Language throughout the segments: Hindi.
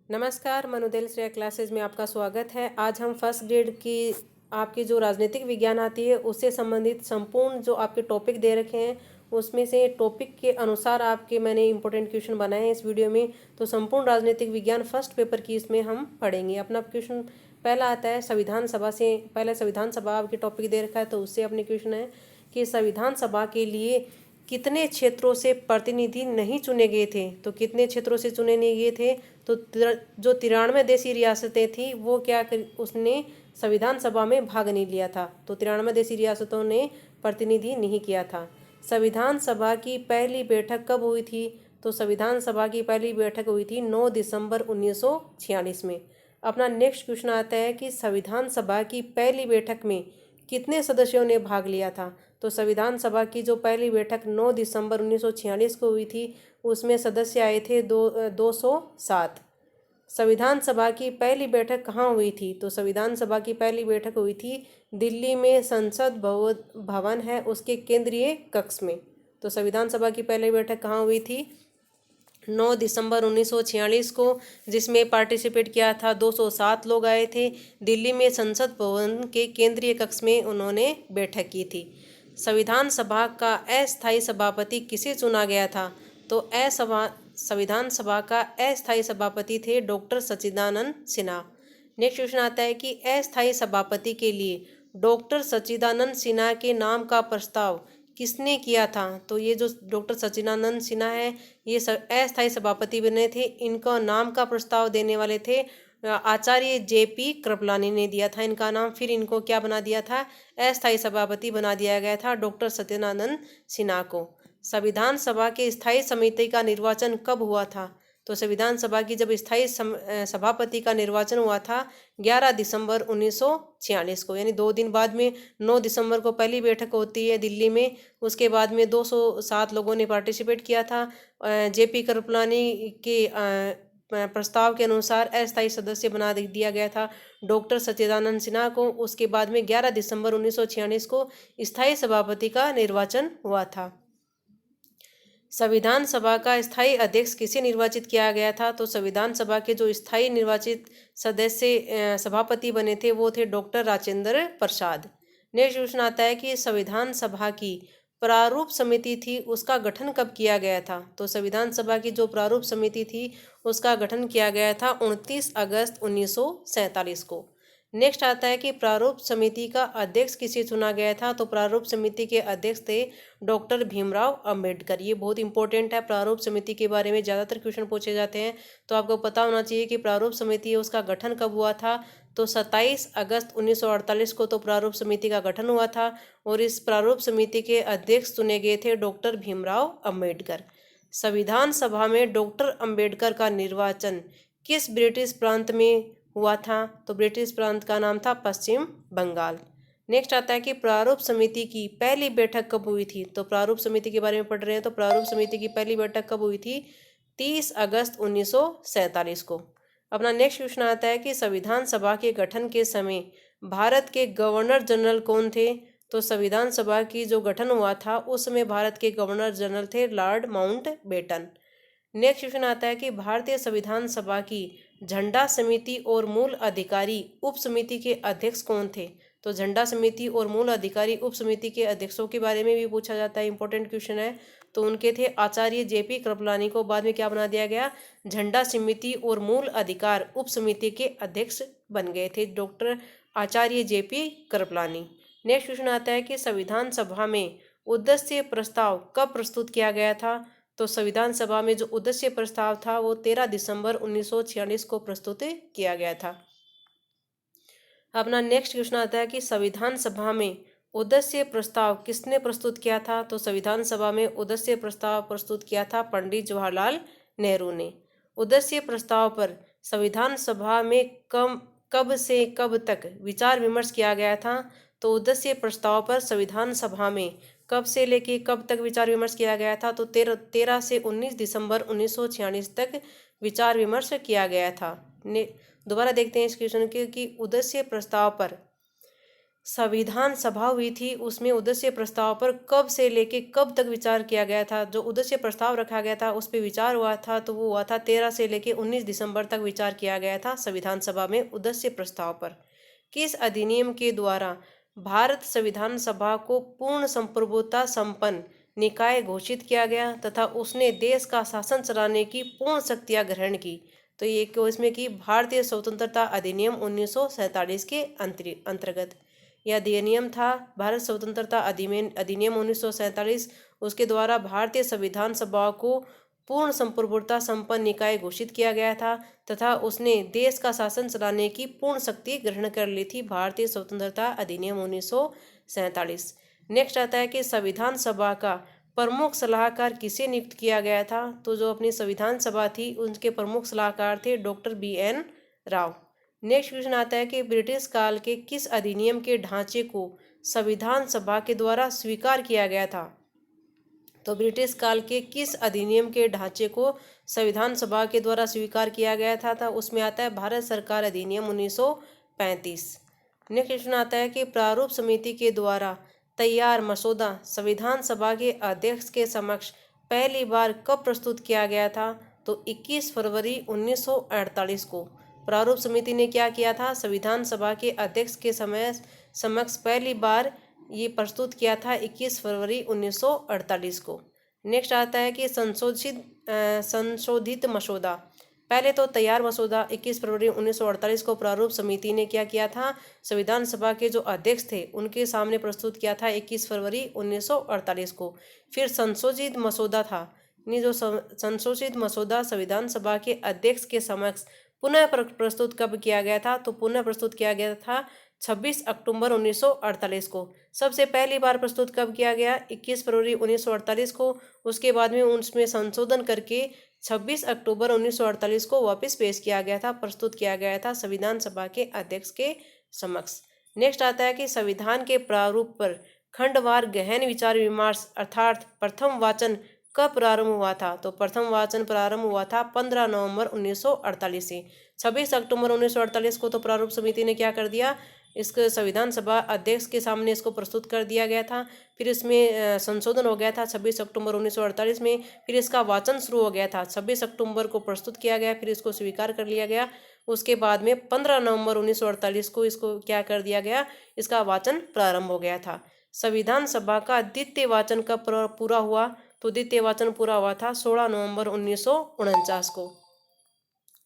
नमस्कार, मनुदेल श्रेया क्लासेस में आपका स्वागत है। आज हम फर्स्ट ग्रेड की आपकी जो राजनीतिक विज्ञान आती है उससे संबंधित संपूर्ण जो आपके टॉपिक दे रखे हैं उसमें से टॉपिक के अनुसार आपके मैंने इंपॉर्टेंट क्वेश्चन बनाए हैं इस वीडियो में। तो संपूर्ण राजनीतिक विज्ञान फर्स्ट पेपर की इसमें हम पढ़ेंगे। अपना क्वेश्चन पहला आता है संविधान सभा से। पहले संविधान सभा आपके टॉपिक दे रखा है तो उससे अपने क्वेश्चन है कि संविधान सभा के लिए कितने क्षेत्रों से प्रतिनिधि नहीं चुने गए थे। तो कितने क्षेत्रों से चुने नहीं गए थे, तो जो 93 देशी रियासतें थी वो क्या उसने संविधान सभा में भाग नहीं लिया था। तो 93 देशी रियासतों ने प्रतिनिधि नहीं किया था। संविधान सभा की पहली बैठक कब हुई थी? तो संविधान सभा की पहली बैठक हुई थी 9 दिसंबर 1946 में। अपना नेक्स्ट क्वेश्चन आता है कि संविधान सभा की पहली बैठक में कितने सदस्यों ने भाग लिया था? तो संविधान सभा की जो पहली बैठक 9 दिसंबर 1946 को हुई थी उसमें सदस्य आए थे 207। संविधान सभा की पहली बैठक कहाँ हुई थी? तो संविधान सभा की पहली बैठक हुई थी दिल्ली में संसद भवन है उसके केंद्रीय कक्ष में। तो संविधान सभा की पहली बैठक कहाँ हुई थी? 9 दिसंबर 1946 को, जिसमें पार्टिसिपेट किया था 207 लोग आए थे। दिल्ली में संसद भवन के केंद्रीय कक्ष में उन्होंने बैठक की थी। संविधान सभा का अस्थायी सभापति किसे चुना गया था? तो संविधान सभा का अस्थायी सभापति थे डॉक्टर सच्चिदानंद सिन्हा। नेक्स्ट क्वेश्चन आता है कि अस्थायी सभापति के लिए डॉक्टर सच्चिदानंद सिन्हा के नाम का प्रस्ताव किसने किया था? तो ये जो डॉक्टर सच्चिदानंद सिन्हा है ये अस्थायी सभापति बने थे। इनको नाम का प्रस्ताव देने वाले थे आचार्य जेपी कृपलानी ने दिया था इनका नाम। फिर इनको क्या बना दिया था? अस्थायी सभापति बना दिया गया था डॉक्टर सच्चिदानंद सिन्हा को। संविधान सभा के स्थायी समिति का निर्वाचन कब हुआ था? तो संविधान सभा की जब स्थायी सभापति का निर्वाचन हुआ था 11 दिसंबर 1946 को, यानी 2 दिन बाद में 9 दिसंबर को पहली बैठक होती है दिल्ली में। उसके बाद में 207 लोगों ने पार्टिसिपेट किया था। जेपी कृपलानी के प्रस्ताव के अनुसार अस्थायी सदस्य बना दिया गया था डॉक्टर सच्चिदानंद सिन्हा को। उसके बाद में 11 दिसंबर 1946 को स्थायी सभापति का निर्वाचन हुआ था। संविधान सभा का स्थायी अध्यक्ष किसे निर्वाचित किया गया था? तो संविधान सभा के जो स्थायी निर्वाचित सदस्य सभापति बने थे वो थे doctor Rajendra Prasad. Next question आता है कि संविधान सभा की प्रारूप समिति थी उसका गठन कब किया गया था? तो संविधान सभा की जो प्रारूप समिति थी उसका गठन किया गया था 29 अगस्त 1947 को। नेक्स्ट आता है कि प्रारूप समिति का अध्यक्ष किसे चुना गया था? तो प्रारूप समिति के अध्यक्ष थे डॉक्टर भीमराव अंबेडकर। ये बहुत इंपॉर्टेंट है, प्रारूप समिति के बारे में ज़्यादातर क्वेश्चन पूछे जाते हैं तो आपको पता होना चाहिए कि प्रारूप समिति है उसका गठन कब हुआ था। तो 27 अगस्त 1948 को तो प्रारूप समिति का गठन हुआ था और इस प्रारूप समिति के अध्यक्ष चुने गए थे डॉक्टर भीमराव अंबेडकर। संविधान सभा में डॉक्टर अंबेडकर का निर्वाचन किस ब्रिटिश प्रांत में हुआ था? तो ब्रिटिश प्रांत का नाम था पश्चिम बंगाल। नेक्स्ट आता है कि प्रारूप समिति की पहली बैठक कब हुई थी? तो प्रारूप समिति के बारे में पढ़ रहे हैं तो प्रारूप समिति की पहली बैठक कब हुई थी? 30 अगस्त 1947 को। अपना नेक्स्ट क्वेश्चन आता है कि संविधान सभा के गठन के समय भारत के गवर्नर जनरल कौन थे? तो संविधान सभा की जो गठन हुआ था उस समय भारत के गवर्नर जनरल थे लॉर्ड माउंटबेटन। नेक्स्ट क्वेश्चन आता है कि भारतीय संविधान सभा की झंडा समिति और मूल अधिकारी उप समिति के अध्यक्ष कौन थे? तो झंडा समिति और मूल अधिकारी उप समिति के अध्यक्षों के बारे में भी पूछा जाता है, इंपॉर्टेंट क्वेश्चन है। तो उनके थे आचार्य जेपी कृपलानी को बाद में क्या बना दिया गया? झंडा समिति और मूल अधिकार उप समिति के अध्यक्ष बन गए थे डॉक्टर आचार्य जेपी कृपलानी। नेक्स्ट क्वेश्चन आता है कि संविधान सभा में उद्देश्य प्रस्ताव कब प्रस्तुत किया गया था? तो संविधान सभा में जो उद्देश्य प्रस्ताव था वो 13 दिसंबर 1946 को प्रस्तुत किया गया था। अपना नेक्स्ट क्वेश्चन आता है कि संविधान सभा में उद्देश्य प्रस्ताव किसने प्रस्तुत किया था? तो संविधान सभा में उद्देश्य प्रस्ताव प्रस्तुत किया था पंडित जवाहरलाल नेहरू ने। उद्देश्य प्रस्ताव पर संविधान सभा में कब से कब तक विचार विमर्श किया गया था? तो उद्देश्य प्रस्ताव पर संविधान सभा में कब से लेके कब तक विचार विमर्श किया गया था? तो 13 से 19 दिसंबर 1946 तक विचार विमर्श किया गया था। दोबारा देखते हैं इस क्वेश्चन के कि उद्देश्य प्रस्ताव पर संविधान सभा हुई थी उसमें उद्देश्य प्रस्ताव पर कब से लेके कब तक विचार किया गया था। जो उद्देश्य प्रस्ताव रखा गया था उस पर विचार हुआ था तो वो हुआ था 13 से लेके 19 दिसंबर तक विचार किया गया था संविधान सभा में उद्देश्य प्रस्ताव पर। किस अधिनियम के द्वारा भारत संविधान सभा को पूर्ण संप्रभुता संपन्न निकाय घोषित किया गया तथा उसने देश का शासन चलाने की पूर्ण शक्तियां ग्रहण की। तो ये इसमें कि भारतीय स्वतंत्रता अधिनियम 1947 के अंतर्गत यह अधिनियम था। भारत स्वतंत्रता अधिनियम 1947 उसके द्वारा भारतीय संविधान सभा को पूर्ण संप्रभुता संपन्न निकाय घोषित किया गया था तथा उसने देश का शासन चलाने की पूर्ण शक्ति ग्रहण कर ली थी। भारतीय स्वतंत्रता अधिनियम 1947। नेक्स्ट आता है कि संविधान सभा का प्रमुख सलाहकार किसे नियुक्त किया गया था। तो जो अपनी संविधान सभा थी उनके प्रमुख सलाहकार थे doctor BN Rao. Next question आता है कि ब्रिटिश काल के किस अधिनियम के ढांचे को संविधान सभा के द्वारा स्वीकार किया गया था। तो ब्रिटिश काल के किस अधिनियम के ढांचे को संविधान सभा के द्वारा स्वीकार किया गया था उसमें आता है भारत सरकार अधिनियम 1935। नेक्स्ट क्वेश्चन आता है कि प्रारूप समिति के द्वारा तैयार मसौदा संविधान सभा के अध्यक्ष के समक्ष पहली बार कब प्रस्तुत किया गया था। तो 21 फरवरी 1948 को प्रारूप समिति ने क्या किया था, संविधान सभा के अध्यक्ष के समक्ष पहली बार ये प्रस्तुत किया था 21 फरवरी 1948 को। नेक्स्ट आता है कि संशोधित मसौदा। पहले तो तैयार मसौदा 21 फरवरी 1948 को प्रारूप समिति ने क्या किया था, संविधान सभा के जो अध्यक्ष थे उनके सामने प्रस्तुत किया था 21 फरवरी 1948 को। फिर संशोधित मसौदा था, यानी जो संशोधित मसौदा संविधान सभा के अध्यक्ष के समक्ष पुनः प्रस्तुत कब किया गया था। तो पुनः प्रस्तुत किया गया था 26 अक्टूबर 1948 को। सबसे पहली बार प्रस्तुत कब किया गया, 21 फरवरी 1948 को। उसके बाद में उसमें संशोधन करके 26 अक्टूबर 1948 को वापस पेश किया गया था, प्रस्तुत किया गया था संविधान सभा के अध्यक्ष के समक्ष। नेक्स्ट आता है कि संविधान के प्रारूप पर खंडवार गहन विचार विमर्श अर्थात प्रथम वाचन कब प्रारंभ हुआ था। तो प्रथम वाचन प्रारंभ हुआ था 15 नवंबर 1948 से। 26 अक्टूबर 1948 को तो प्रारूप समिति ने क्या कर दिया, इसके संविधान सभा अध्यक्ष के सामने इसको प्रस्तुत कर दिया गया था। फिर इसमें संशोधन हो गया था 26 अक्टूबर 1948 में। फिर इसका वाचन शुरू हो गया था, 26 अक्टूबर को प्रस्तुत किया गया, फिर इसको स्वीकार कर लिया गया। उसके बाद में 15 नवंबर 1948 को इसको क्या कर दिया गया, इसका वाचन प्रारंभ हो गया था। संविधान सभा का द्वितीय वाचन कब पूरा हुआ। तो द्वितीय वाचन पूरा हुआ था 16 नवंबर 1949 को।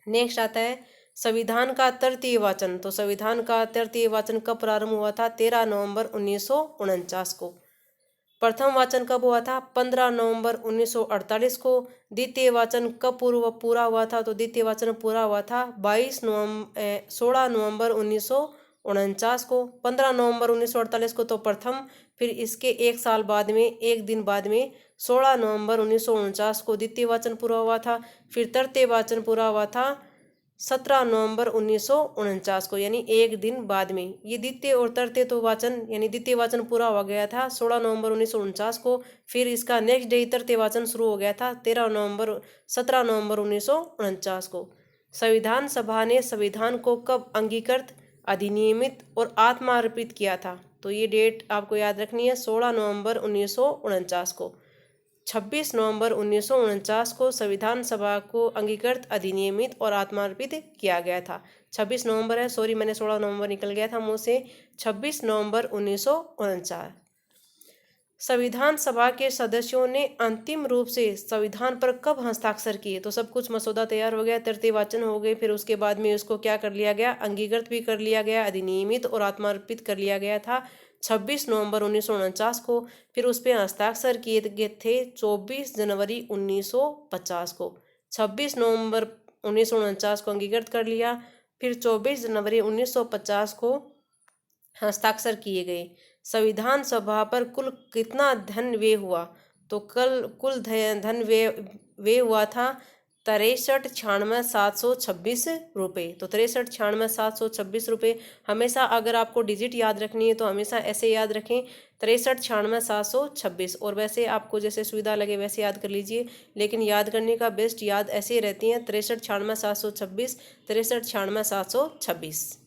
नेक्स्ट आता है संविधान का तृतीय वाचन। तो संविधान का तृतीय वाचन कब प्रारंभ हुआ था, 13 नवंबर 1949 को। प्रथम वाचन कब हुआ था, 15 नवंबर 1948 को। द्वितीय वाचन कब पूरा हुआ था। तो द्वितीय वाचन पूरा हुआ था 16 नवंबर 1949 को। 15 नवंबर 1948 को तो प्रथम, फिर इसके एक साल बाद में, एक दिन बाद में 16 नवंबर 1949 को द्वितीय वाचन पूरा हुआ था। फिर तृतीय वाचन पूरा हुआ था 17 नवंबर 1949 को, यानी एक दिन बाद में। ये द्वितीय और तृतीय तो वाचन यानी द्वितीय वाचन पूरा हो गया था 16 नवंबर 1949 को। फिर इसका नेक्स्ट डे तृतीय वाचन शुरू हो गया था 17 नवंबर 1949 को। संविधान सभा ने संविधान को कब अंगीकृत, अधिनियमित और आत्मार्पित किया था। तो ये डेट आपको याद रखनी है, 16 नवंबर 1949 को। 26 नवंबर 1949 को संविधान सभा को अंगीकृत, अधिनियमित और आत्मार्पित किया गया था। 26 नवंबर है, सॉरी मैंने 16 नवंबर निकल गया था मुंह से। 26 नवंबर 1949। संविधान सभा के सदस्यों ने अंतिम रूप से संविधान पर कब हस्ताक्षर किए। तो सब कुछ मसौदा तैयार हो गया, तृतीय वाचन हो गए, फिर उसके बाद में उसको क्या कर लिया गया, अंगीकृत भी कर लिया गया, अधिनियमित और आत्मार्पित कर लिया गया था 26 नवंबर 1949 को। फिर उस पर हस्ताक्षर किए गए थे 24 जनवरी 1950 को। 26 नवंबर 1949 को अंगीकृत कर लिया, फिर 24 जनवरी 1950 को हस्ताक्षर किए गए। संविधान सभा पर कुल कितना धन व्यय हुआ। तो कुल धन व्यय हुआ था 63,96,726 रुपये। तो 63,96,726 रुपये। हमेशा अगर आपको डिजिट याद रखनी है तो हमेशा ऐसे याद रखें 63,96,726, और वैसे आपको जैसे सुविधा लगे वैसे याद कर लीजिए, लेकिन याद करने का बेस्ट याद ऐसे रहती हैं 63,96,726, 63,96,726।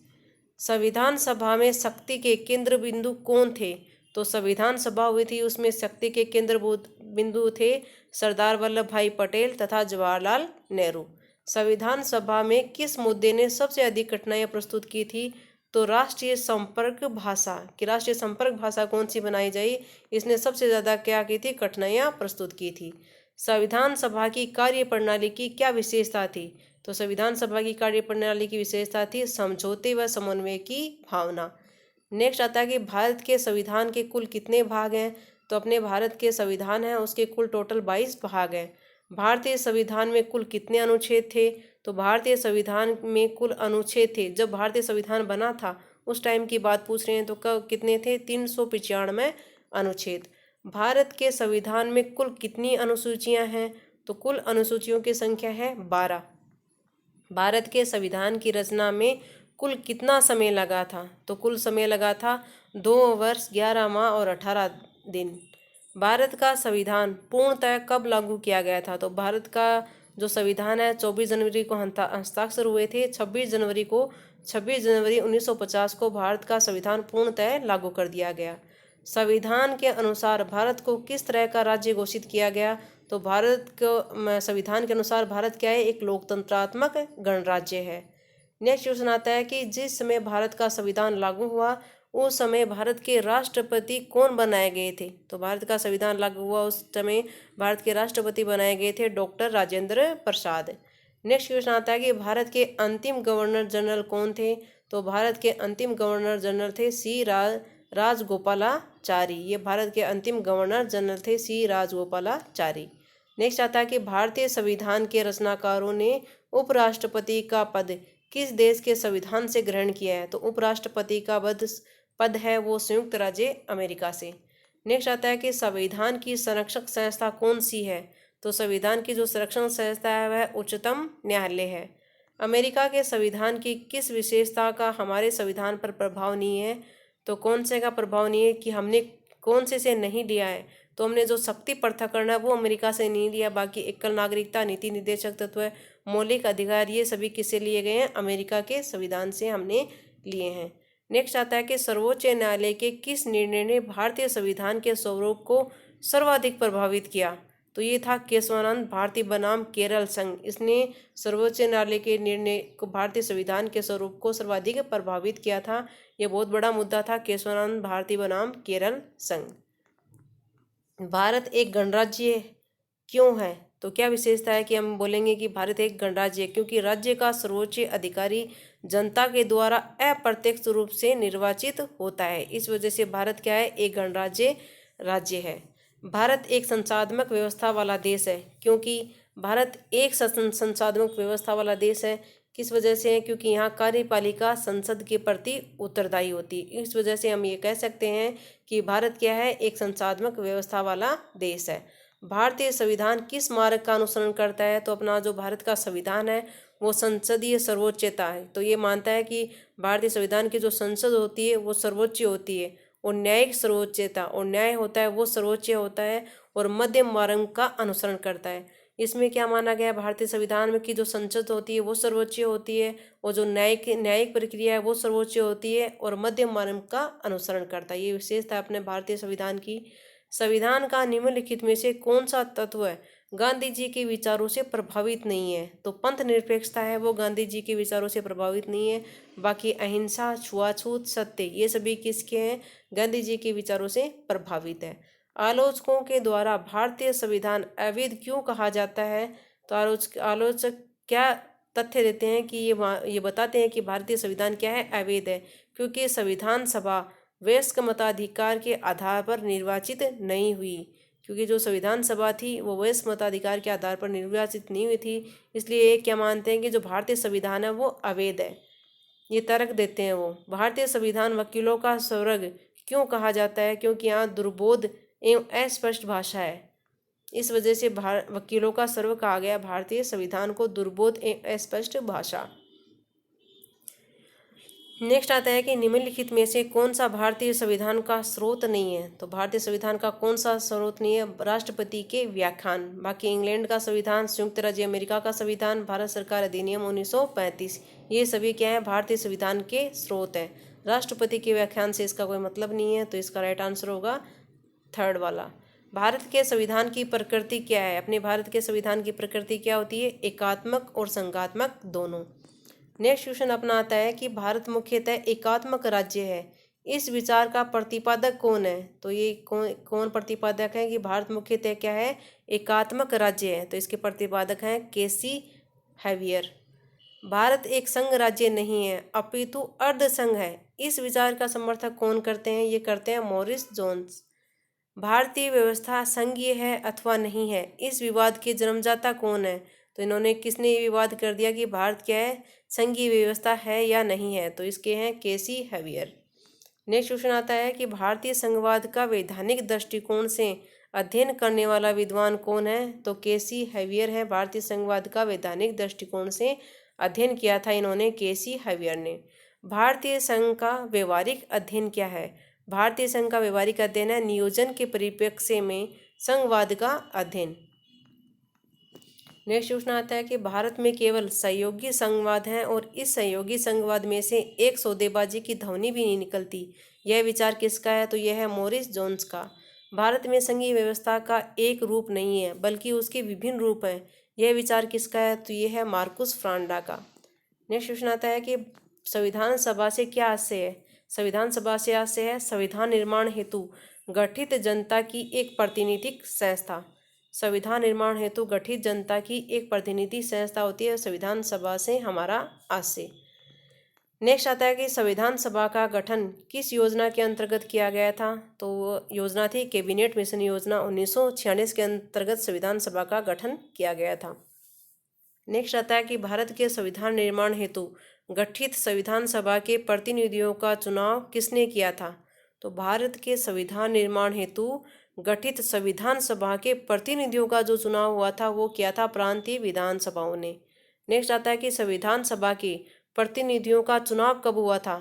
संविधान सभा में शक्ति के केंद्र बिंदु कौन थे? तो संविधान सभा हुई थी, उसमें शक्ति के केंद्र बिंदु थे सरदार वल्लभ भाई पटेल तथा जवाहरलाल नेहरू। संविधान सभा में किस मुद्दे ने सबसे अधिक कठिनाइयां प्रस्तुत की थी? तो राष्ट्रीय संपर्क भाषा, कि राष्ट्रीय संपर्क भाषा कौन सी बनाई जाए, इसने सबसे ज़्यादा क्या की थी, कठिनाइयां प्रस्तुत की थी। संविधान सभा की कार्य प्रणाली की क्या विशेषता थी? तो संविधान सभा की कार्य प्रणाली की विशेषता थी समझौते व समन्वय की भावना। नेक्स्ट आता है कि भारत के संविधान के कुल कितने भाग हैं? तो अपने भारत के संविधान हैं उसके कुल टोटल 22 भाग हैं। भारतीय संविधान में कुल कितने अनुच्छेद थे? तो भारतीय संविधान में कुल अनुच्छेद थे, जब भारतीय संविधान बना था उस टाइम की बात पूछ रहे हैं, तो कब कितने थे? 395 अनुच्छेद। भारत के संविधान में कुल कितनी अनुसूचियां हैं? तो कुल अनुसूचियों की संख्या है 12। भारत के संविधान की रचना में कुल कितना समय लगा था? तो कुल समय लगा था 2 वर्ष 11 माह और 18 दिन। भारत का संविधान पूर्णतः कब लागू किया गया था? तो भारत का जो संविधान है 24 जनवरी को हस्ताक्षर हुए थे। 26 जनवरी 1950 को भारत का संविधान पूर्णतः लागू कर दिया गया। संविधान के अनुसार भारत को किस तरह का राज्य घोषित किया गया? तो भारत को संविधान के अनुसार भारत क्या है? एक लोकतंत्रात्मक गणराज्य है। नेक्स्ट क्वेश्चन आता है कि जिस समय भारत का संविधान लागू हुआ उस समय भारत के राष्ट्रपति कौन बनाए गए थे? तो भारत का संविधान लागू हुआ उस समय भारत के राष्ट्रपति बनाए गए थे doctor Rajendra Prasad. Next question आता है कि भारत के अंतिम गवर्नर जनरल कौन थे? तो भारत के अंतिम गवर्नर जनरल थे सी राजगोपालाचारी। ये भारत के अंतिम गवर्नर जनरल थे सी राजगोपालाचारी। नेक्स्ट आता है कि भारतीय संविधान के रचनाकारों ने उपराष्ट्रपति का पद किस देश के संविधान से ग्रहण किया है? तो उपराष्ट्रपति का पद है वो संयुक्त राज्य अमेरिका से। नेक्स्ट आता है कि संविधान की संरक्षक संस्था कौन सी है? तो संविधान की जो संरक्षण संस्था है वह उच्चतम न्यायालय है। अमेरिका के संविधान की किस विशेषता का हमारे संविधान पर प्रभाव नहीं है? तो कौन से का प्रभाव नहीं है, कि हमने कौन से नहीं लिया है? तो हमने जो शक्ति पृथक्करण है वो अमेरिका से नहीं लिया, बाकी एकल नागरिकता, नीति निर्देशक तत्व, मौलिक अधिकार, ये सभी किससे लिए गए हैं? अमेरिका के संविधान से हमने लिए हैं। नेक्स्ट आता है कि सर्वोच्च न्यायालय के किस निर्णय ने भारतीय संविधान के स्वरूप को सर्वाधिक प्रभावित किया? तो ये था केशवानंद भारती बनाम केरल संघ। इसने सर्वोच्च न्यायालय के निर्णय को, भारतीय संविधान के स्वरूप को सर्वाधिक प्रभावित किया था। यह बहुत बड़ा मुद्दा था, केशवानंद भारती बनाम केरल संघ। भारत एक गणराज्य क्यों है? तो क्या विशेषता है कि हम बोलेंगे कि भारत एक गणराज्य है? क्योंकि राज्य का सर्वोच्च अधिकारी जनता के द्वारा अप्रत्यक्ष रूप से निर्वाचित होता है। इस वजह से भारत क्या है? एक गणराज्य राज्य है। भारत एक संसाधनात्मक व्यवस्था वाला देश है, क्योंकि भारत एक संसाधनात्मक व्यवस्था वाला देश है। किस वजह से है? क्योंकि यहाँ कार्यपालिका संसद के प्रति उत्तरदायी होती है। इस वजह से हम ये कह सकते हैं कि भारत क्या है? एक संसाधनात्मक व्यवस्था वाला देश है। भारतीय संविधान किस मार्ग का अनुसरण करता है? तो अपना जो भारत का संविधान है वो संसदीय सर्वोच्चता है। तो ये मानता है कि भारतीय संविधान की जो संसद होती है वो सर्वोच्च होती है, और न्यायिक सर्वोच्चता और न्याय होता है वो सर्वोच्च होता है, और मध्यम मार्ग का अनुसरण करता है। इसमें क्या माना गया है भारतीय संविधान में कि जो संसद होती है वो सर्वोच्च होती है, और जो न्यायिक प्रक्रिया है वो सर्वोच्च होती है, और मध्यम मार्ग का अनुसरण करता है। ये विशेषता है अपने भारतीय संविधान की। संविधान का निम्नलिखित में से कौन सा तत्व गांधी जी के विचारों से प्रभावित नहीं है? तो पंथ निरपेक्षता है वो गांधी जी के विचारों से प्रभावित नहीं है। बाकी अहिंसा, छुआछूत, सत्य, ये सभी किसके हैं? गांधी जी के विचारों से प्रभावित है। आलोचकों के द्वारा भारतीय संविधान अवैध क्यों कहा जाता है? तो आलोचक क्या तथ्य देते हैं कि ये बताते हैं कि भारतीय संविधान क्या है? अवैध है, क्योंकि संविधान सभा वयस्क मताधिकार के आधार पर निर्वाचित नहीं हुई। क्योंकि जो संविधान सभा थी वो वयस्क मताधिकार के आधार पर निर्वाचित नहीं हुई थी, इसलिए क्या मानते हैं कि जो भारतीय संविधान है वो अवैध है। ये तर्क देते हैं वो। भारतीय संविधान वकीलों का स्वर्ग क्यों कहा जाता है? क्योंकि यहाँ दुर्बोध एवं अस्पष्ट भाषा है, इस वजह से वकीलों का स्वर्ग कहा गया भारतीय संविधान को, दुर्बोध एवं अस्पष्ट भाषा। नेक्स्ट आता है कि निम्नलिखित में से कौन सा भारतीय संविधान का स्रोत नहीं है। तो भारतीय संविधान का कौन सा स्रोत नहीं है? राष्ट्रपति के व्याख्यान, बाकी इंग्लैंड का संविधान, संयुक्त राज्य अमेरिका का संविधान, भारत सरकार अधिनियम 1935, ये सभी क्या है? भारतीय संविधान के स्रोत हैं। राष्ट्रपति के व्याख्यान से इसका कोई मतलब नहीं है, तो इसका राइट आंसर होगा थर्ड वाला। भारत के संविधान की प्रकृति क्या है? अपने भारत के संविधान की प्रकृति क्या होती है? एकात्मक और संघात्मक दोनों। नेक्स्ट क्वेश्चन अपना आता है कि भारत मुख्यतः एकात्मक राज्य है, इस विचार का प्रतिपादक कौन है? तो ये कौन प्रतिपादक है कि भारत मुख्यतः क्या है? एकात्मक राज्य है? तो इसके प्रतिपादक हैं केसी हैवियर। भारत एक संघ राज्य नहीं है अपितु अर्ध संघ है, इस विचार का समर्थन कौन करते हैं? ये करते हैं मॉरिस जोन्स। भारतीय व्यवस्था संघीय है अथवा नहीं है, इस विवाद के जन्मदाता कौन है? तो इन्होंने किसने ये विवाद कर दिया कि भारत क्या है? संघीय व्यवस्था है या नहीं है? तो इसके हैं केसी हैवियर। नेक्स्ट क्वेश्चन आता है कि भारतीय संघवाद का वैधानिक दृष्टिकोण से अध्ययन करने वाला विद्वान कौन है? तो केसी हैवियर है। भारतीय संघवाद का वैधानिक दृष्टिकोण से अध्ययन किया था इन्होंने, केसी हैवियर ने। भारतीय संघ का व्यवहारिक अध्ययन क्या है? भारतीय संघ का व्यवहारिक अध्ययन है नियोजन के परिप्रेक्ष्य में संघवाद का अध्ययन। नेक्स्ट क्वेश्चन आता है कि भारत में केवल सहयोगी संघवाद है और इस सहयोगी संघवाद में से एक सौदेबाजी की ध्वनि भी नहीं निकलती, यह विचार किसका है? तो यह है मॉरिस जोन्स का। भारत में संघीय व्यवस्था का एक रूप नहीं है बल्कि उसके विभिन्न रूप हैं, यह विचार किसका है? तो यह है मार्कुस फ्रांडा का। नेक्स्ट क्वेश्चन आता है कि संविधान सभा से क्या आशय है? संविधान सभा से आशय है संविधान निर्माण हेतु गठित जनता की एक प्रतिनिधिक संस्था। संविधान निर्माण हेतु गठित जनता की एक प्रतिनिधि संस्था होती है संविधान सभा से हमारा आशय। नेक्स्ट आता है कि संविधान सभा का गठन किस योजना के अंतर्गत किया गया था? तो योजना थी कैबिनेट मिशन योजना, 1946 के अंतर्गत संविधान सभा का गठन किया गया था। नेक्स्ट आता है कि भारत के संविधान निर्माण हेतु गठित संविधान सभा के प्रतिनिधियों का चुनाव किसने किया था? तो भारत के संविधान निर्माण हेतु गठित संविधान सभा के प्रतिनिधियों का जो चुनाव हुआ था वो किया था प्रांतीय विधानसभाओं ने। नेक्स्ट आता है कि संविधान सभा के प्रतिनिधियों का चुनाव कब हुआ था?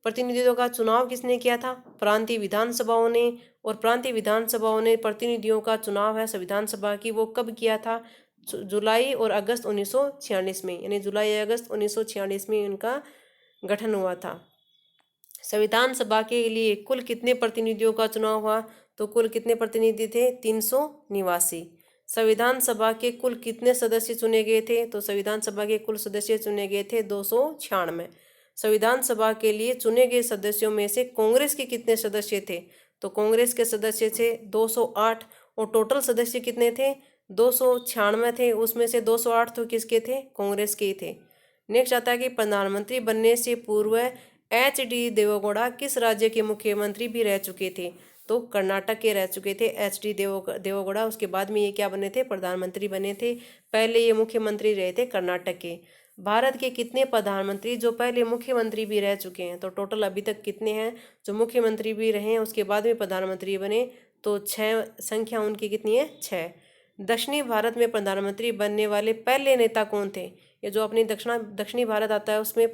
प्रतिनिधियों का चुनाव किसने किया था? प्रांतीय विधानसभाओं ने। और प्रांतीय विधानसभाओं ने प्रतिनिधियों का चुनाव है संविधान सभा की, वो कब किया था? जुलाई और अगस्त 1946 में, यानी जुलाई अगस्त 1946 में इनका गठन हुआ था। संविधान सभा के लिए कुल कितने प्रतिनिधियों का चुनाव हुआ? तो कुल कितने प्रतिनिधि थे? 389। संविधान सभा के कुल कितने सदस्य चुने गए थे? तो संविधान सभा के कुल सदस्य चुने गए थे 296। संविधान सभा के लिए चुने गए सदस्यों में से कांग्रेस के कितने सदस्य थे? तो कांग्रेस के सदस्य थे 208 और टोटल सदस्य कितने थे? 296 थे, उसमें से 208 तो किसके थे? कांग्रेस के ही थे। नेक्स्ट आता है कि प्रधानमंत्री बनने से पूर्व एच.डी. देवेगौड़ा किस राज्य के मुख्यमंत्री भी रह चुके थे? तो कर्नाटक के रह चुके थे एच.डी. देवेगौड़ा। उसके बाद में ये क्या बने थे? प्रधानमंत्री बने थे। पहले ये मुख्यमंत्री रहे थे कर्नाटक के। भारत के कितने प्रधानमंत्री जो पहले मुख्यमंत्री भी रह चुके हैं? तो टोटल अभी तक कितने हैं जो मुख्यमंत्री भी रहे हैं उसके बाद में प्रधानमंत्री बने? तो 6 संख्या उनकी कितनी है? 6। दक्षिणी भारत में प्रधानमंत्री बनने वाले पहले नेता कौन थे? ये जो अपनी दक्षिणी भारत आता है उसमें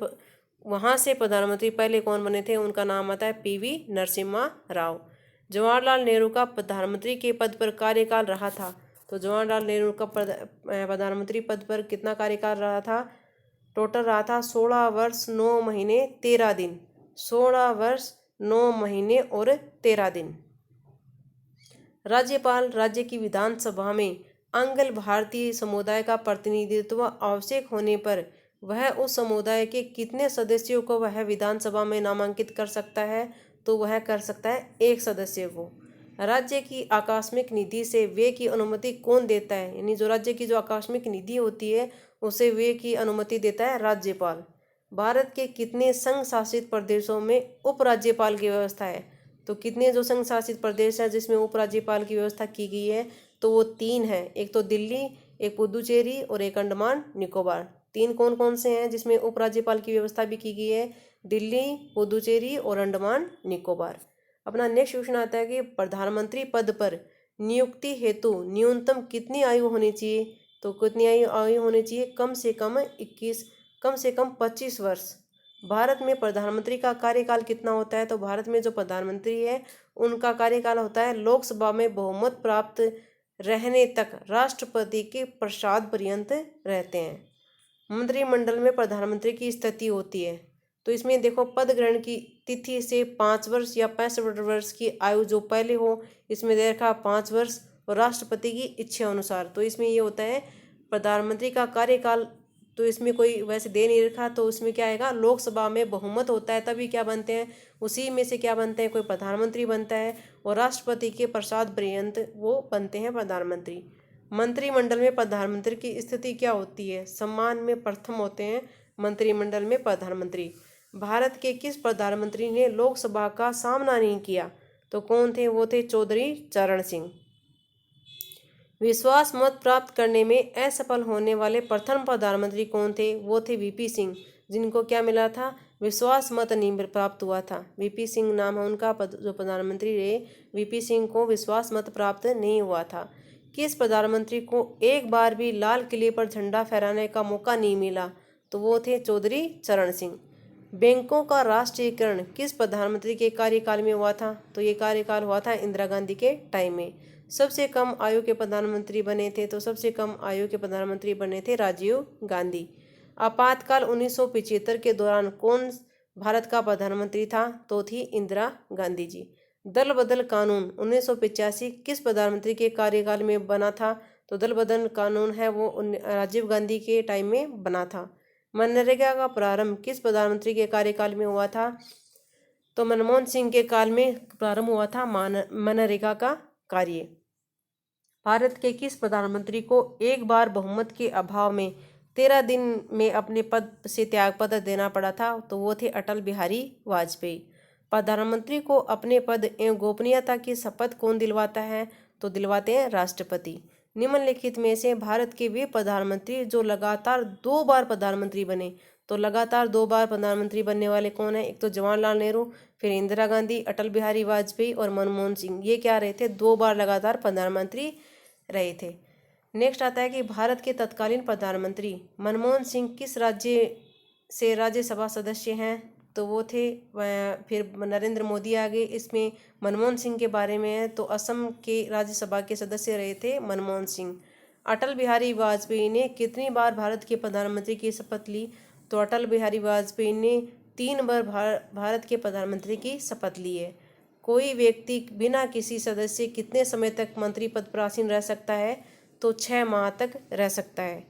वहाँ से प्रधानमंत्री पहले कौन बने थे? उनका नाम आता है पी.वी. नरसिम्हा राव। जवाहरलाल नेहरू का प्रधानमंत्री के पद पर कार्यकाल रहा था। तो जवाहरलाल नेहरू का प्रधानमंत्री पद पर कितना कार्यकाल रहा था? टोटल रहा था 16 वर्ष 9 महीने 13 दिन। 16 वर्ष 9 महीने और 13 दिन। राज्यपाल राज्य की विधानसभा में आंग्ल भारतीय समुदाय का प्रतिनिधित्व आवश्यक होने पर वह उस समुदाय के कितने सदस्यों को वह विधानसभा में नामांकित कर सकता है? तो वह कर सकता है 1 सदस्य को। राज्य की आकस्मिक निधि से व्यय की अनुमति कौन देता है? यानी जो राज्य की जो आकस्मिक निधि होती है उसे व्यय की अनुमति देता है राज्यपाल। भारत के कितने संघ शासित प्रदेशों में उपराज्यपाल की व्यवस्था है? तो कितने जो संघ शासित प्रदेश है जिसमें उपराज्यपाल की व्यवस्था की गई है? तो वो 3 हैं। एक तो दिल्ली, एक पुदुचेरी और एक अंडमान निकोबार। 3 कौन कौन से हैं जिसमें उपराज्यपाल की व्यवस्था भी की गई है? दिल्ली, पुदुचेरी और अंडमान निकोबार। अपना नेक्स्ट क्वेश्चन आता है कि प्रधानमंत्री पद पर नियुक्ति हेतु न्यूनतम कितनी आयु होनी चाहिए? तो कितनी आयु होनी चाहिए? कम से कम 25 वर्ष। भारत में प्रधानमंत्री का कार्यकाल कितना होता है? तो भारत में जो प्रधानमंत्री है उनका कार्यकाल होता है लोकसभा में बहुमत प्राप्त रहने तक राष्ट्रपति के प्रसाद पर्यंत रहते हैं। मंत्रिमंडल में प्रधानमंत्री की स्थिति होती है, तो इसमें देखो पद ग्रहण की तिथि से 5 वर्ष या 65 वर्ष की आयु जो पहले हो, इसमें दे रखा 5 वर्ष, और राष्ट्रपति की इच्छा अनुसार। तो इसमें ये होता है प्रधानमंत्री का कार्यकाल, तो इसमें कोई वैसे दे नहीं रखा, तो उसमें क्या आएगा, लोकसभा में बहुमत होता है तभी क्या बनते हैं, उसी में से क्या बनते हैं, कोई प्रधानमंत्री बनता है, और राष्ट्रपति के प्रसाद पर्यंत वो बनते हैं प्रधानमंत्री। मंत्रिमंडल में प्रधानमंत्री की स्थिति क्या होती है? सम्मान में प्रथम होते हैं मंत्रिमंडल में प्रधानमंत्री। भारत के किस प्रधानमंत्री ने लोकसभा का सामना नहीं किया? तो कौन थे? वो थे चौधरी चरण सिंह। विश्वास मत प्राप्त करने में असफल होने वाले प्रथम प्रधानमंत्री कौन थे? वो थे वीपी सिंह, जिनको क्या मिला था? विश्वास मत नहीं प्राप्त हुआ था। वीपी सिंह नाम है उनका, जो प्रधानमंत्री रहे, वीपी सिंह को विश्वास मत प्राप्त नहीं हुआ था। किस प्रधानमंत्री को एक बार भी लाल किले पर झंडा फहराने का मौका नहीं मिला? तो वो थे चौधरी चरण सिंह। बैंकों का राष्ट्रीयकरण किस प्रधानमंत्री के कार्यकाल में हुआ था? तो ये कार्यकाल हुआ था इंदिरा गांधी के टाइम में। सबसे कम आयु के प्रधानमंत्री बने थे? तो सबसे कम आयु के प्रधानमंत्री बने थे राजीव गांधी। आपातकाल 1975 के दौरान कौन भारत का प्रधानमंत्री था? तो थी इंदिरा गांधी जी। दल बदल कानून 1985 किस प्रधानमंत्री के कार्यकाल में बना था? तो दल बदल कानून है वो राजीव गांधी के टाइम में बना था। मनरेगा का प्रारंभ किस प्रधानमंत्री के कार्यकाल में हुआ था? तो मनमोहन सिंह के काल में प्रारंभ हुआ था मनरेगा का कार्य। भारत के किस प्रधानमंत्री को एक बार बहुमत के अभाव में 13 दिन में अपने पद से त्यागपत्र देना पड़ा था? तो वो थे अटल बिहारी वाजपेयी। प्रधानमंत्री को अपने पद एवं गोपनीयता की शपथ कौन दिलवाता है? तो दिलवाते हैं राष्ट्रपति। निम्नलिखित में से भारत के वे प्रधानमंत्री जो लगातार 2 बार प्रधानमंत्री बने? तो लगातार 2 बार प्रधानमंत्री बनने वाले कौन है? एक तो जवाहरलाल नेहरू, फिर इंदिरा गांधी, अटल बिहारी वाजपेयी और मनमोहन सिंह। ये क्या रहे थे? 2 बार लगातार प्रधानमंत्री रहे थे। नेक्स्ट आता है कि भारत के तत्कालीन प्रधानमंत्री मनमोहन सिंह किस राज्य से राज्यसभा सदस्य हैं? तो वो थे, फिर नरेंद्र मोदी आ गए, इसमें मनमोहन सिंह के बारे में है, तो असम के राज्यसभा के सदस्य रहे थे मनमोहन सिंह। अटल बिहारी वाजपेयी ने कितनी बार भारत के प्रधानमंत्री की शपथ ली? तो अटल बिहारी वाजपेयी ने 3 बार भारत के प्रधानमंत्री की शपथ ली है। कोई व्यक्ति बिना किसी सदस्य कितने समय तक मंत्री पद पर आसीन रह सकता है? तो 6 माह तक रह सकता है।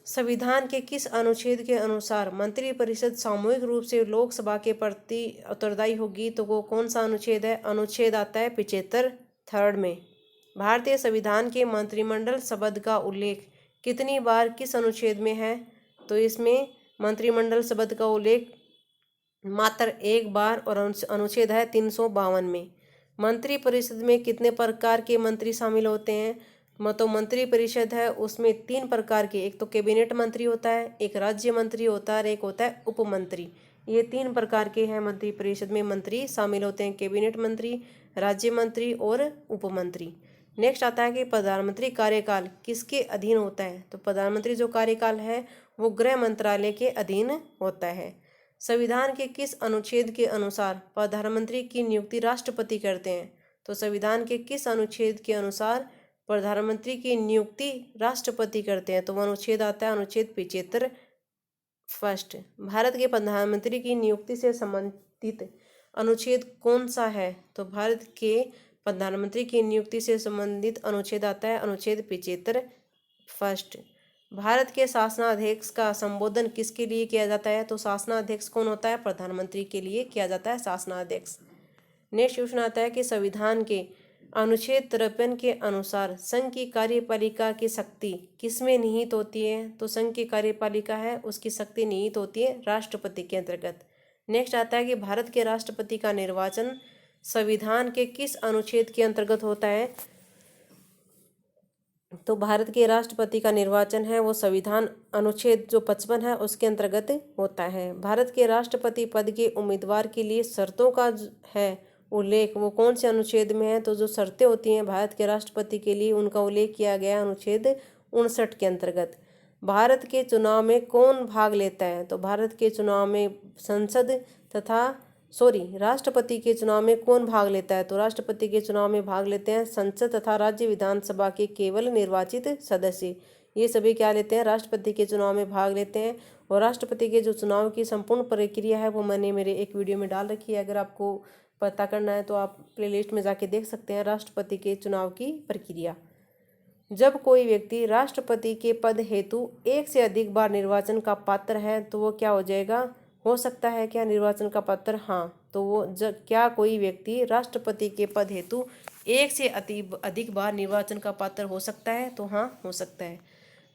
संविधान के किस अनुच्छेद के अनुसार मंत्रिपरिषद सामूहिक रूप से लोकसभा के प्रति उत्तरदायी होगी? तो वो कौन सा अनुच्छेद है? अनुच्छेद आता है 75 थर्ड में। भारतीय संविधान के मंत्रिमंडल शब्द का उल्लेख कितनी बार किस अनुच्छेद में है? तो इसमें मंत्रिमंडल शब्द का उल्लेख मात्र 1 बार, और अनुच्छेद है 352 में। मंत्रिपरिषद में कितने प्रकार के मंत्री शामिल होते हैं? तो मंत्रिपरिषद है उसमें 3 प्रकार के, एक तो कैबिनेट मंत्री होता है, एक राज्य मंत्री होता है और एक होता है उपमंत्री। ये 3 प्रकार के हैं मंत्रिपरिषद में मंत्री शामिल होते हैं, कैबिनेट मंत्री, राज्य मंत्री और उपमंत्री। नेक्स्ट आता है कि प्रधानमंत्री कार्यकाल किसके अधीन होता है? तो प्रधानमंत्री जो कार्यकाल है वो गृह मंत्रालय के अधीन होता है। संविधान के किस अनुच्छेद के अनुसार प्रधानमंत्री की नियुक्ति राष्ट्रपति करते हैं? तो संविधान के किस अनुच्छेद के अनुसार प्रधानमंत्री की नियुक्ति राष्ट्रपति करते हैं? तो वह अनुच्छेद आता है अनुच्छेद 75 फर्स्ट। भारत के प्रधानमंत्री की नियुक्ति से संबंधित अनुच्छेद कौन सा है? तो भारत के प्रधानमंत्री की नियुक्ति से संबंधित अनुच्छेद आता है अनुच्छेद 75 फर्स्ट। भारत के शासनाध्यक्ष का संबोधन किसके लिए किया जाता है? तो शासनाध्यक्ष कौन होता है? प्रधानमंत्री के लिए किया जाता है शासनाध्यक्ष। नेक्स्ट क्वेश्चन आता है कि संविधान के अनुच्छेद 53 के अनुसार संघ की कार्यपालिका की शक्ति किसमें निहित होती है? तो संघ की कार्यपालिका है उसकी शक्ति निहित होती है राष्ट्रपति के अंतर्गत। नेक्स्ट आता है कि भारत के राष्ट्रपति का निर्वाचन संविधान के किस अनुच्छेद के अंतर्गत होता है? तो भारत के राष्ट्रपति का निर्वाचन है वो संविधान अनुच्छेद जो 55 है उसके अंतर्गत होता है। भारत के राष्ट्रपति पद के उम्मीदवार के लिए शर्तों का है उल्लेख वो कौन से अनुच्छेद में है? तो जो शर्तें होती हैं भारत के राष्ट्रपति के लिए उनका उल्लेख किया गया अनुच्छेद 59 के अंतर्गत। भारत के चुनाव में कौन भाग लेता है? तो भारत के चुनाव में राष्ट्रपति के चुनाव में कौन भाग लेता है? तो राष्ट्रपति के चुनाव में भाग लेते हैं संसद तथा राज्य विधानसभा के केवल निर्वाचित सदस्य। ये सभी क्या लेते हैं? राष्ट्रपति के चुनाव में भाग लेते हैं। और राष्ट्रपति के जो चुनाव की संपूर्ण प्रक्रिया है वो मैंने मेरे एक वीडियो में डाल रखी है। अगर आपको पता करना है तो आप प्लेलिस्ट में जाके देख सकते हैं राष्ट्रपति के चुनाव की प्रक्रिया। जब कोई व्यक्ति राष्ट्रपति के पद हेतु एक से अधिक बार निर्वाचन का पात्र है तो वो क्या हो जाएगा? हो सकता है क्या निर्वाचन का पात्र? हाँ। तो वो क्या कोई व्यक्ति राष्ट्रपति के पद हेतु एक से अधिक बार निर्वाचन का पात्र हो सकता है? तो हाँ, हो सकता है।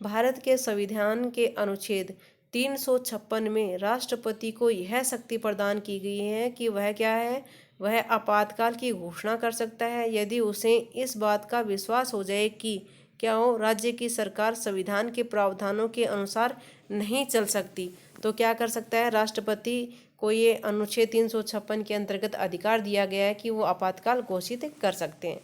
भारत के संविधान के अनुच्छेद 356 में राष्ट्रपति को यह शक्ति प्रदान की गई है कि वह क्या है? वह आपातकाल की घोषणा कर सकता है यदि उसे इस बात का विश्वास हो जाए कि क्या हो? राज्य की सरकार संविधान के प्रावधानों के अनुसार नहीं चल सकती। तो क्या कर सकता है? राष्ट्रपति को ये अनुच्छेद 356 के अंतर्गत अधिकार दिया गया है कि वो आपातकाल घोषित कर सकते हैं।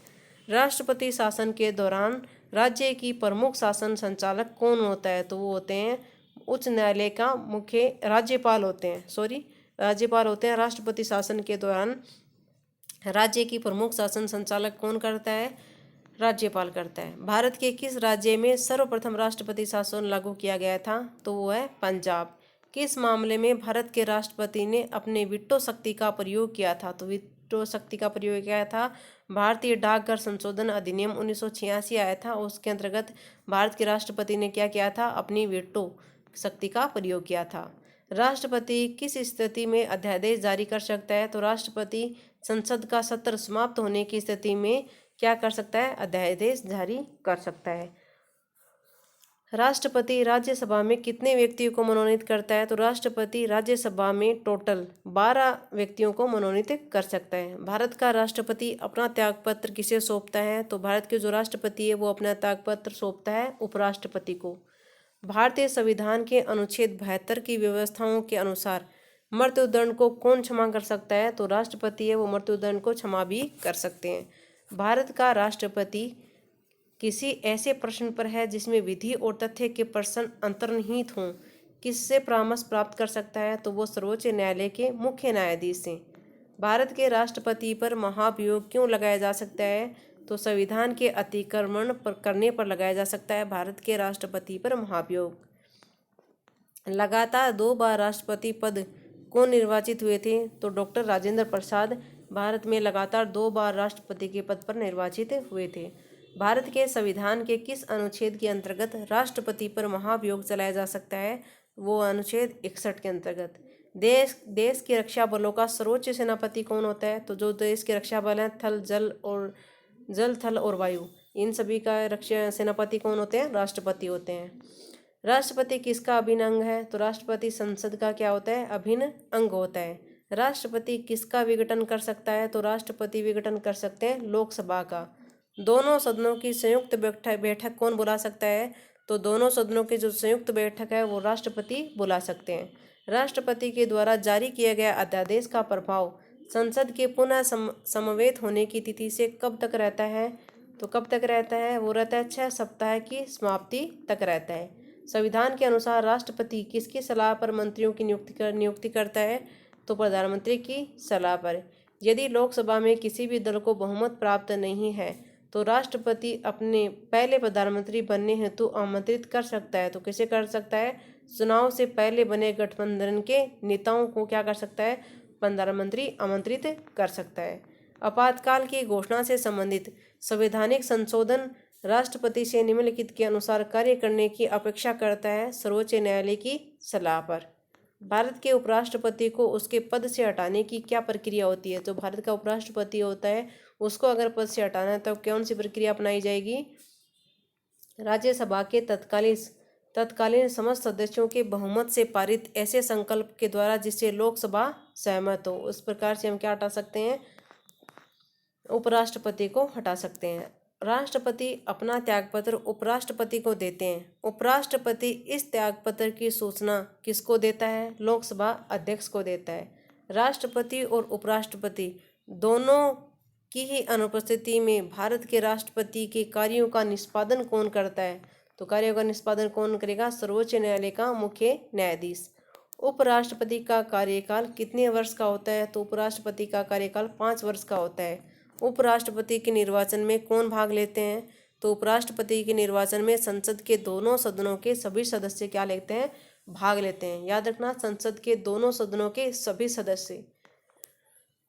राष्ट्रपति शासन के दौरान राज्य की प्रमुख शासन संचालक कौन होता है? तो वो होते हैं उच्च न्यायालय का मुख्य राज्यपाल होते हैं। राष्ट्रपति शासन के दौरान राज्य की प्रमुख शासन संचालक कौन करता है? राज्यपाल करता है। भारत के किस राज्य में सर्वप्रथम राष्ट्रपति शासन लागू किया गया था? तो वो है पंजाब। किस मामले में भारत के राष्ट्रपति ने अपने वीटो शक्ति का प्रयोग किया था? तो वीटो शक्ति का प्रयोग किया था भारतीय डाकघर संशोधन अधिनियम 1986 आया था। उसके अंतर्गत भारत के राष्ट्रपति ने क्या किया था? अपनी वीटो शक्ति का प्रयोग किया था। राष्ट्रपति किस स्थिति में अध्यादेश जारी कर सकता है? तो राष्ट्रपति संसद का सत्र समाप्त होने की स्थिति में क्या कर सकता है? अध्यादेश जारी कर सकता है। राष्ट्रपति राज्यसभा में कितने व्यक्तियों को मनोनीत करता है? तो राष्ट्रपति राज्यसभा में टोटल 12 व्यक्तियों को मनोनीत कर सकता है। भारत का राष्ट्रपति अपना त्यागपत्र किसे सौंपता है? तो भारत के जो राष्ट्रपति है वो अपना त्यागपत्र सौंपता है उपराष्ट्रपति को। भारतीय संविधान के अनुच्छेद 72 की व्यवस्थाओं के अनुसार मृत्युदंड को कौन क्षमा कर सकता है? तो राष्ट्रपति है वो मृत्युदंड को क्षमा भी कर सकते हैं। भारत का राष्ट्रपति किसी ऐसे प्रश्न पर है जिसमें विधि और तथ्य के प्रश्न अंतर्निहित हों किससे परामर्श प्राप्त कर सकता है? तो वो सर्वोच्च न्यायालय के मुख्य न्यायाधीश से। भारत के राष्ट्रपति पर महाभियोग क्यों लगाया जा सकता है? तो संविधान के अतिक्रमण करने पर लगाया जा सकता है भारत के राष्ट्रपति पर महाभियोग। लगातार 2 बार राष्ट्रपति पद कौन निर्वाचित हुए थे? तो डॉक्टर राजेंद्र प्रसाद भारत में लगातार 2 बार राष्ट्रपति के पद पर निर्वाचित हुए थे। भारत के संविधान के किस अनुच्छेद के अंतर्गत राष्ट्रपति पर महाभियोग चलाया जा सकता है? वो अनुच्छेद 61 के अंतर्गत। देश की रक्षा बलों का सर्वोच्च सेनापति कौन होता है? तो जो देश के रक्षा बल हैं जल थल और वायु, इन सभी का रक्षा सेनापति कौन होते हैं? राष्ट्रपति होते हैं। राष्ट्रपति किसका अभिन्न अंग है? तो राष्ट्रपति संसद का क्या होता है? अभिन्न अंग होता है। राष्ट्रपति किसका विघटन कर सकता है? तो राष्ट्रपति विघटन कर सकते हैं लोकसभा का। दोनों सदनों की संयुक्त बैठक कौन बुला सकता है? तो दोनों सदनों की जो संयुक्त बैठक है वो राष्ट्रपति बुला सकते हैं। राष्ट्रपति के द्वारा जारी किया गया अध्यादेश का प्रभाव संसद के पुनः समवेत होने की तिथि से कब तक रहता है? तो कब तक रहता है? वो रहता है 6 सप्ताह की समाप्ति तक रहता है। संविधान के अनुसार राष्ट्रपति किसकी सलाह पर मंत्रियों की नियुक्ति करता है? तो प्रधानमंत्री की सलाह पर। यदि लोकसभा में किसी भी दल को बहुमत प्राप्त नहीं है तो राष्ट्रपति अपने पहले प्रधानमंत्री बनने हेतु आमंत्रित कर सकता है। तो किसे कर सकता है? चुनाव से पहले बने गठबंधन के नेताओं को क्या कर सकता है? प्रधानमंत्री आमंत्रित कर सकता है। आपातकाल की घोषणा से संबंधित संवैधानिक संशोधन राष्ट्रपति से निम्नलिखित के अनुसार कार्य करने की अपेक्षा करता है सर्वोच्च न्यायालय की सलाह पर। भारत के उपराष्ट्रपति को उसके पद से हटाने की क्या प्रक्रिया होती है? तो भारत का उपराष्ट्रपति होता है उसको अगर पद से हटाना है तो कौन सी प्रक्रिया अपनाई जाएगी? राज्यसभा के तत्कालीन समस्त सदस्यों के बहुमत से पारित ऐसे संकल्प के द्वारा जिससे लोकसभा सहमत हो, उस प्रकार से हम क्या हटा सकते हैं? उपराष्ट्रपति को हटा सकते हैं। राष्ट्रपति अपना त्यागपत्र उपराष्ट्रपति को देते हैं। उपराष्ट्रपति इस त्यागपत्र की सूचना किसको देता है? लोकसभा अध्यक्ष को देता है। राष्ट्रपति और उपराष्ट्रपति दोनों की ही अनुपस्थिति में भारत के राष्ट्रपति के कार्यों का निष्पादन कौन करता है? तो कार्यों का निष्पादन कौन करेगा? सर्वोच्च न्यायालय का मुख्य न्यायाधीश। उपराष्ट्रपति का कार्यकाल कितने वर्ष का होता है? तो उपराष्ट्रपति का कार्यकाल 5 वर्ष का होता है। उपराष्ट्रपति के निर्वाचन में कौन भाग लेते हैं? तो उपराष्ट्रपति के निर्वाचन में संसद के दोनों सदनों के सभी सदस्य क्या लेते हैं? भाग लेते हैं। याद रखना, संसद के दोनों सदनों के सभी सदस्य।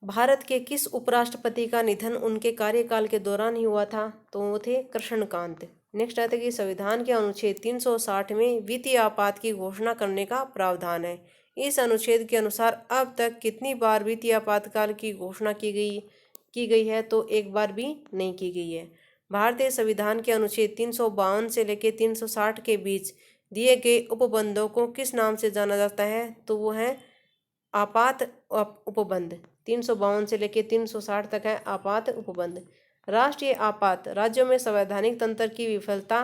भारत के किस उपराष्ट्रपति का निधन उनके कार्यकाल के दौरान ही हुआ था? तो वो थे कृष्णकांत। नेक्स्ट आता है कि संविधान के अनुच्छेद 360 में वित्तीय आपात की घोषणा करने का प्रावधान है। इस अनुच्छेद के अनुसार अब तक कितनी बार वित्तीय आपातकाल की घोषणा की गई है? तो एक बार भी नहीं की गई है। भारतीय संविधान के अनुच्छेद 352 से लेकर 360 के बीच दिए गए उपबंधों को किस नाम से जाना जाता है? तो वो है आपात उपबंध। 352 से लेकर 360 तक है आपात उपबंध। राष्ट्रीय आपात राज्यों में संवैधानिक तंत्र की विफलता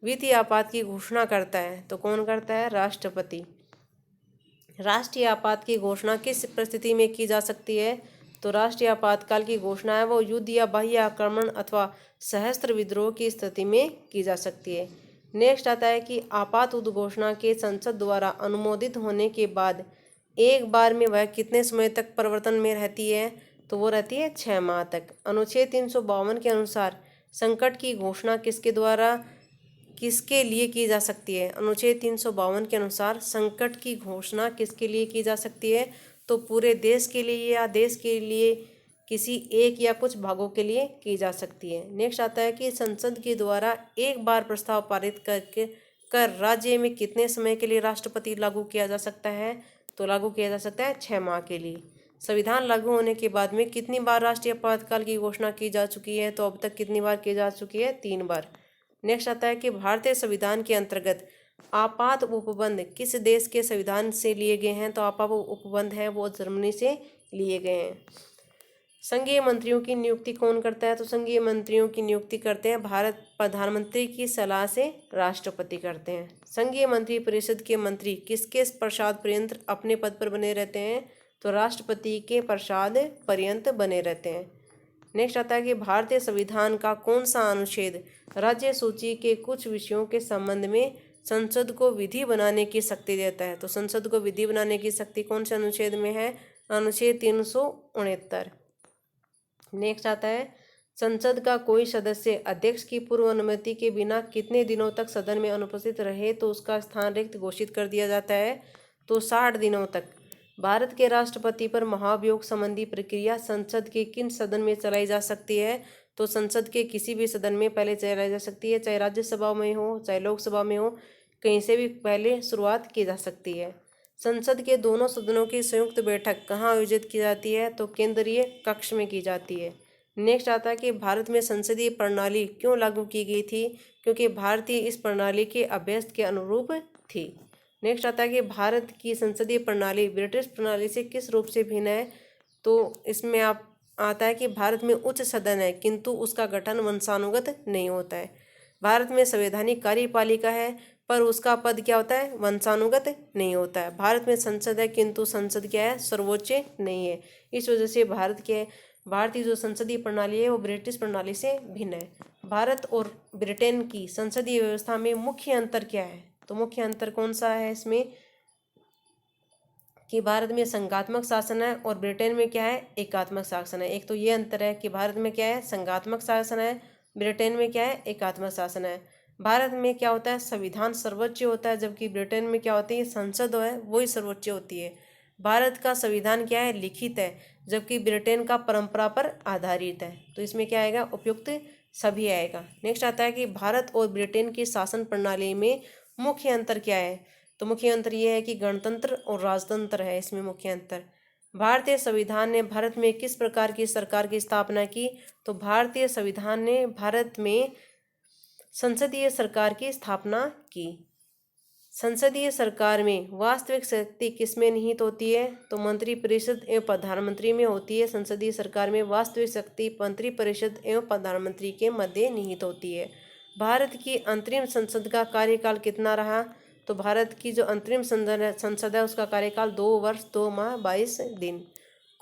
वित्तीय आपात की घोषणा करता है। तो कौन करता है? राष्ट्रपति। राष्ट्रीय आपात की घोषणा किस परिस्थिति में की जा सकती है? तो राष्ट्रीय आपातकाल की घोषणा है वो युद्ध या बाह्य आक्रमण अथवा सशस्त्र विद्रोह की स्थिति में की जा सकती है। नेक्स्ट आता है कि आपात उद्घोषणा के संसद द्वारा अनुमोदित होने के बाद एक बार में वह कितने समय तक प्रवर्तन में रहती है? तो वो रहती है 6 माह तक। अनुच्छेद 352 के अनुसार संकट की घोषणा किसके लिए की जा सकती है? अनुच्छेद 352 के अनुसार संकट की घोषणा किसके लिए की जा सकती है? तो पूरे देश के लिए या देश के लिए किसी एक या कुछ भागों के लिए की जा सकती है। नेक्स्ट आता है कि संसद के द्वारा एक बार प्रस्ताव पारित कर राज्य में कितने समय के लिए राष्ट्रपति लागू किया जा सकता है? तो लागू किया जा सकता है 6 माह के लिए। संविधान लागू होने के बाद में कितनी बार राष्ट्रीय आपातकाल की घोषणा की जा चुकी है? तो अब तक कितनी बार की जा चुकी है? 3 बार। नेक्स्ट आता है कि भारतीय संविधान के अंतर्गत आपात उपबंध किस देश के संविधान से लिए गए हैं? तो आपात उपबंध है वो जर्मनी से लिए गए हैं। संघीय मंत्रियों की नियुक्ति कौन करता है? तो संघीय मंत्रियों की नियुक्ति करते हैं भारत प्रधानमंत्री की सलाह से राष्ट्रपति करते हैं। संघीय मंत्री परिषद के मंत्री किसके प्रसाद पर्यंत अपने पद पर बने रहते हैं? तो राष्ट्रपति के प्रसाद पर्यंत बने रहते हैं। नेक्स्ट आता है कि भारतीय संविधान का कौन सा अनुच्छेद राज्य सूची के कुछ विषयों के संबंध में संसद को विधि बनाने की शक्ति देता है? तो संसद को विधि बनाने की शक्ति कौन से अनुच्छेद में है? अनुच्छेद 369। नेक्स्ट आता है संसद का कोई सदस्य अध्यक्ष की पूर्व अनुमति के बिना कितने दिनों तक सदन में अनुपस्थित रहे तो उसका स्थान रिक्त घोषित कर दिया जाता है? तो 60 दिनों तक। भारत के राष्ट्रपति पर महाभियोग संबंधी प्रक्रिया संसद के किन सदन में चलाई जा सकती है? तो संसद के किसी भी सदन में पहले चलाई जा सकती है, चाहे राज्यसभा में हो चाहे लोकसभा में हो, कहीं से भी पहले शुरुआत की जा सकती है। संसद के दोनों सदनों की संयुक्त बैठक कहाँ आयोजित की जाती है? तो केंद्रीय कक्ष में की जाती है। नेक्स्ट आता है कि भारत में संसदीय प्रणाली क्यों लागू की गई थी? क्योंकि भारतीय इस प्रणाली के अभ्यस्त के अनुरूप थी। नेक्स्ट आता है कि भारत की संसदीय प्रणाली ब्रिटिश प्रणाली से किस रूप से भिन्न है? तो इसमें आता है कि भारत में उच्च सदन है किंतु उसका गठन वंशानुगत नहीं होता है। भारत में संवैधानिक कार्यपालिका है पर उसका पद क्या होता है? वंशानुगत नहीं होता है। भारत में संसद है किंतु संसद क्या है? सर्वोच्च नहीं है। इस वजह से भारतीय जो संसदीय प्रणाली है वो ब्रिटिश प्रणाली से भिन्न है। भारत और ब्रिटेन की संसदीय व्यवस्था में मुख्य अंतर क्या है? तो मुख्य अंतर कौन सा है इसमें? कि भारत में संघात्मक शासन है और ब्रिटेन में क्या है? एकात्मक शासन है। एक तो ये अंतर है कि भारत में क्या है? संघात्मक शासन है, ब्रिटेन में क्या है? एकात्मक शासन है। भारत में क्या होता है? संविधान सर्वोच्च होता है, जबकि ब्रिटेन में क्या होती है? संसद है वही सर्वोच्च होती है। भारत का संविधान क्या है? लिखित है, जबकि ब्रिटेन का परंपरा पर आधारित है। तो इसमें क्या आएगा? उपयुक्त सभी आएगा। नेक्स्ट आता है कि भारत और ब्रिटेन की शासन प्रणाली में मुख्य अंतर क्या है? तो मुख्य अंतर ये है कि गणतंत्र और राजतंत्र है इसमें मुख्य अंतर। भारतीय संविधान ने भारत में किस प्रकार की सरकार की स्थापना की? तो भारतीय संविधान ने भारत में संसदीय सरकार की स्थापना की। संसदीय सरकार में वास्तविक शक्ति किसमें निहित होती है? तो मंत्रिपरिषद एवं प्रधानमंत्री में होती है। संसदीय सरकार में वास्तविक शक्ति मंत्रिपरिषद एवं प्रधानमंत्री के मध्य निहित होती है। भारत की अंतरिम संसद का कार्यकाल कितना रहा? तो भारत की जो अंतरिम संसद है उसका कार्यकाल 2 वर्ष 2 माह 22 दिन।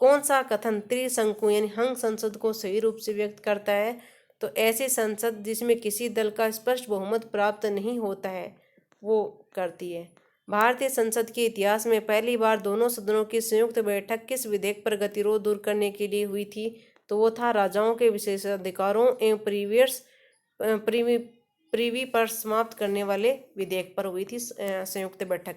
कौन सा कथन त्रिशंकु यानी हंग संसद को सही रूप से व्यक्त करता है? तो ऐसी संसद जिसमें किसी दल का स्पष्ट बहुमत प्राप्त नहीं होता है वो करती है। भारतीय संसद के इतिहास में पहली बार दोनों सदनों की संयुक्त बैठक किस विधेयक पर गतिरोध दूर करने के लिए हुई थी? तो वो था राजाओं के विशेषाधिकारों एवं प्रीवी पर समाप्त करने वाले विधेयक पर हुई थी संयुक्त बैठक।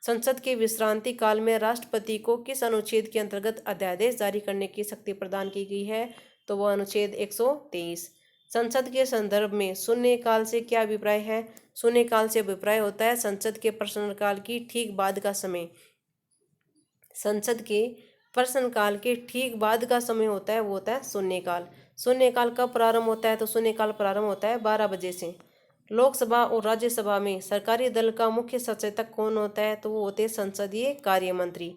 संसद के विश्रांति काल में राष्ट्रपति को किस अनुच्छेद के अंतर्गत अध्यादेश जारी करने की शक्ति प्रदान की गई है? तो वह अनुच्छेद 123। संसद के संदर्भ में शून्यकाल से क्या अभिप्राय है? शून्यकाल से अभिप्राय होता है संसद के प्रश्नकाल की ठीक बाद का समय। संसद के प्रश्नकाल के ठीक बाद का समय होता है वो होता है शून्यकाल। शून्यकाल कब प्रारंभ होता है? तो शून्यकाल प्रारंभ होता है 12 बजे से। लोकसभा और राज्यसभा में सरकारी दल का मुख्य सचेतक कौन होता है? तो वो होते हैं संसदीय कार्य मंत्री।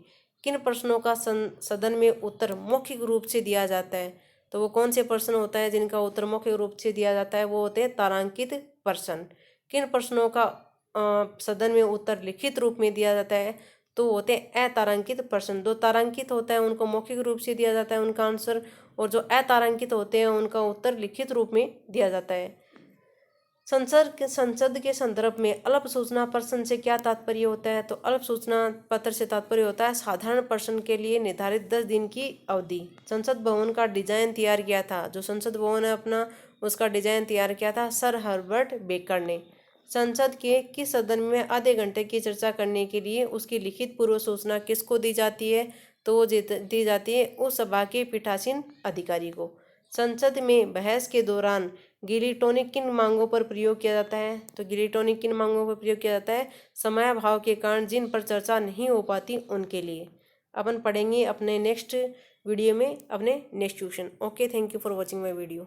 किन प्रश्नों का सदन में उत्तर मौखिक रूप से दिया जाता है? तो वो कौन से प्रश्न होता है जिनका उत्तर मौखिक रूप से दिया जाता है? वो होते हैं तारांकित प्रश्न। किन प्रश्नों का सदन में उत्तर लिखित रूप में दिया जाता है? तो होते हैं अतारांकित प्रश्न। जो तारांकित होता है उनको मौखिक रूप से दिया जाता है उनका आंसर, और जो अतारांकित होते हैं उनका उत्तर लिखित रूप में दिया जाता है। संसद के संदर्भ में अल्प सूचना प्रश्न से क्या तात्पर्य होता है? तो अल्प सूचना पत्र से तात्पर्य होता है साधारण प्रश्न के लिए निर्धारित 10 दिन की अवधि। संसद भवन का डिजाइन तैयार किया था, जो संसद भवन है अपना उसका डिजाइन तैयार किया था सर हर्बर्ट बेकर ने। संसद के किस सदन में आधे घंटे की चर्चा करने के लिए उसकी लिखित पूर्व सूचना किसको दी जाती है? तो वो दी जाती है उस सभा के पीठासीन अधिकारी को। संसद में बहस के दौरान गिलीटोनिक किन मांगों पर प्रयोग किया जाता है? तो गिलीटोनिक किन मांगों पर प्रयोग किया जाता है? समयाभाव के कारण जिन पर चर्चा नहीं हो पाती उनके लिए। अपन पढ़ेंगे अपने नेक्स्ट वीडियो में अपने next tuition. Okay, thank you for watching my video.